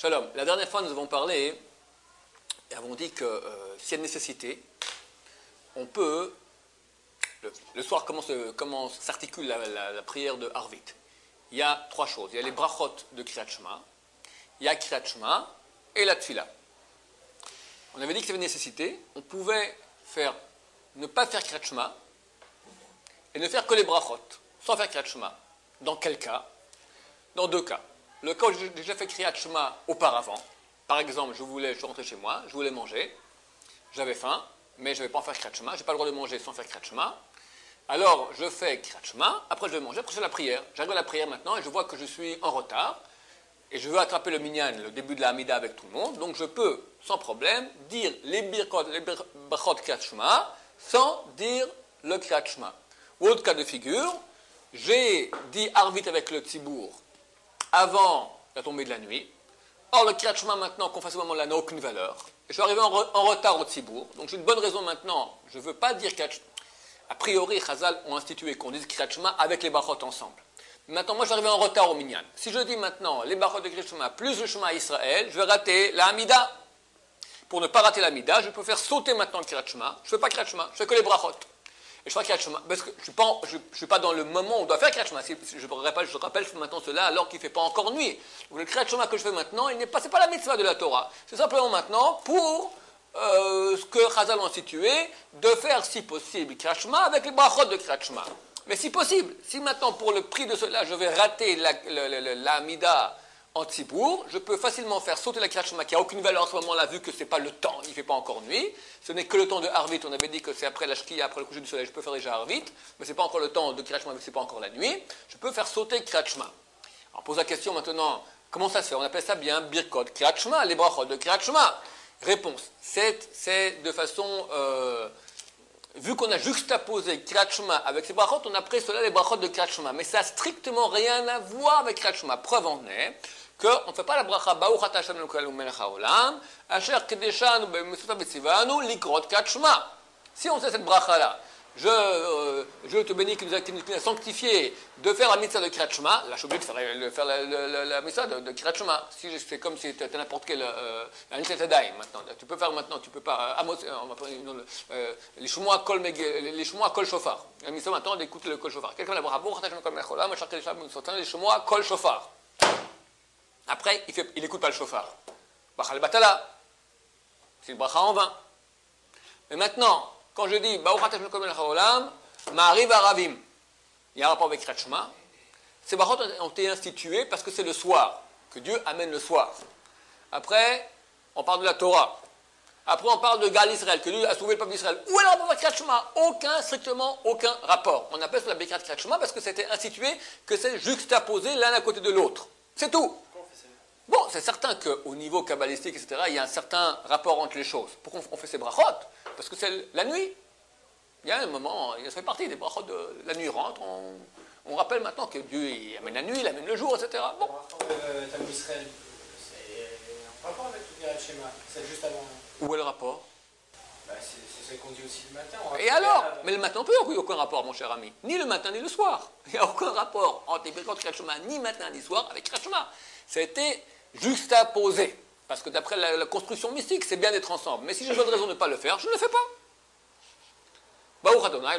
Shalom. La dernière fois, nous avons parlé et avons dit que s'il y a une nécessité, on peut. Le soir, comment s'articule la prière de Harvit? Il y a trois choses. Il y a les brachot de Kriyat Shema, il y a Kriyat Shema et la Tfila. On avait dit qu'il y avait une nécessité. On pouvait ne pas faire Kriyat Shema et ne faire que les brachot, sans faire Kriyat Shema. Dans quel cas? Dans deux cas. Le cas où j'ai déjà fait Kriyat Shema auparavant, par exemple, je suis rentré chez moi, je voulais manger, j'avais faim, mais je ne vais pas en faire Kriyat Shema, je n'ai pas le droit de manger sans faire Kriyat Shema. Alors, je fais Kriyat Shema, après je vais manger, après je fais la prière. J'arrive à la prière maintenant et je vois que je suis en retard, et je veux attraper le minyan, le début de la Hamida avec tout le monde, donc je peux, sans problème, dire les brachot Kriyat Shema, sans dire le Kriyat Shema. Ou autre cas de figure, j'ai dit Harvit avec le Tzibour avant la tombée de la nuit. Or, le Kriyat Shema maintenant, qu'on fasse au moment-là, n'a aucune valeur. Je suis arrivé en retard au Tzibour, donc j'ai une bonne raison maintenant, je ne veux pas dire Kriyat Shema. A priori, Chazal ont institué qu'on dise Kriyat Shema avec les brachot ensemble. Maintenant, moi, je suis arrivé en retard au minyan. Si je dis maintenant les brachot de Kriyat Shema plus le Shema Israël, je vais rater la Hamida. Pour ne pas rater la Hamida, je peux faire sauter maintenant le Kriyat Shema. Je ne fais pas Kriyat Shema, je fais que les brachot. Et je fais Kriyat Shema, parce que je ne suis pas dans le moment où on doit faire Kriyat Shema. Je rappelle maintenant cela alors qu'il ne fait pas encore nuit. Donc, le Kriyat Shema que je fais maintenant, ce n'est pas la mitzvah de la Torah. C'est simplement maintenant pour ce que Chazal ont institué, de faire si possible Kriyat Shema avec les brachot de Kriyat Shema. Mais si possible, si maintenant pour le prix de cela, je vais rater la Hamida en Tzibour, je peux facilement faire sauter la Kriyat Shema qui n'a aucune valeur en ce moment-là, vu que ce n'est pas le temps, il ne fait pas encore nuit. Ce n'est que le temps de Harvit. On avait dit que c'est après la Shkia, après le coucher du soleil, je peux faire déjà Harvit, mais ce n'est pas encore le temps de Kriyat Shema, vu que ce n'est pas encore la nuit. Je peux faire sauter Kriyat Shema. Alors on pose la question maintenant, comment ça se fait? On appelle ça bien Birkot Kriyat Shema, les brachot de Kriyat Shema. Réponse, c'est de façon... vu qu'on a juxtaposé Kriyat Shema avec ces brachot, on a pris cela les brachot de Kriyat Shema. Mais ça n'a strictement rien à voir avec Kriyat Shema. Preuve en est qu'on ne fait pas la bracha Baruch Ata Hashem Elokeinu melech haolam, asher kedeshanu b'mitzvotav v'tzivanu likrot Kriyat Shema. Si on sait cette bracha-là, je te bénis qui nous a sanctifié de faire la mitzvah de Kriyat Shema. Là, je suis obligé de faire la mitzvah de Kriyat Shema. Si c'est comme si tu étais n'importe quel Anichet Tadaï maintenant. Tu peux faire maintenant, tu peux pas. Les Shmoa Kol Shofar. La mitzvah maintenant d'écouter le Kol Shofar. Quelqu'un la bracha Baruch Ata Hashem Elokeinu melech haolam, asher kedeshanu b'mitzvotav les Shmoa Kol Shofar. Après, il n'écoute pas le shofar. Bachal batala. C'est le bracha en vain. Mais maintenant, quand je dis Baruch Ata Hashem Elokeinu melech haolam, Ma'ariv Aravim, il y a un rapport avec Kriyat Shema. Ces brachot ont été institués parce que c'est le soir, que Dieu amène le soir. Après, on parle de la Torah. Après, on parle de Gal Israël, que Dieu a sauvé le peuple d'Israël. Où est le rapport avec Kriyat Shema? Strictement aucun rapport. On appelle ça la Birkat Kriyat Shema parce que c'était institué, que c'est juxtaposé l'un à côté de l'autre. C'est tout. Bon, c'est certain qu'au niveau kabbalistique, etc., il y a un certain rapport entre les choses. Pourquoi on fait ces brachot? Parce que c'est la nuit. Il y a un moment, ça fait partie des brachot de la nuit rentre. On rappelle maintenant que Dieu il amène la nuit, il amène le jour, etc. Bon. Le rapport de Talmud Israël, c'est en rapport avec le Kriyat Shema, c'est juste avant. Où est le rapport? C'est ce qu'on dit aussi le matin. Et alors? Mais le matin, il n'y a aucun rapport, mon cher ami. Ni le matin, ni le soir. Il n'y a aucun rapport entre les brachot de Kriyat Shema, ni matin, ni soir, avec Kriyat Shema. Ça a été juxtaposé. Parce que d'après la construction mystique, c'est bien d'être ensemble. Mais si j'ai bonne raison de ne pas le faire, je ne le fais pas. Baruch Adonai,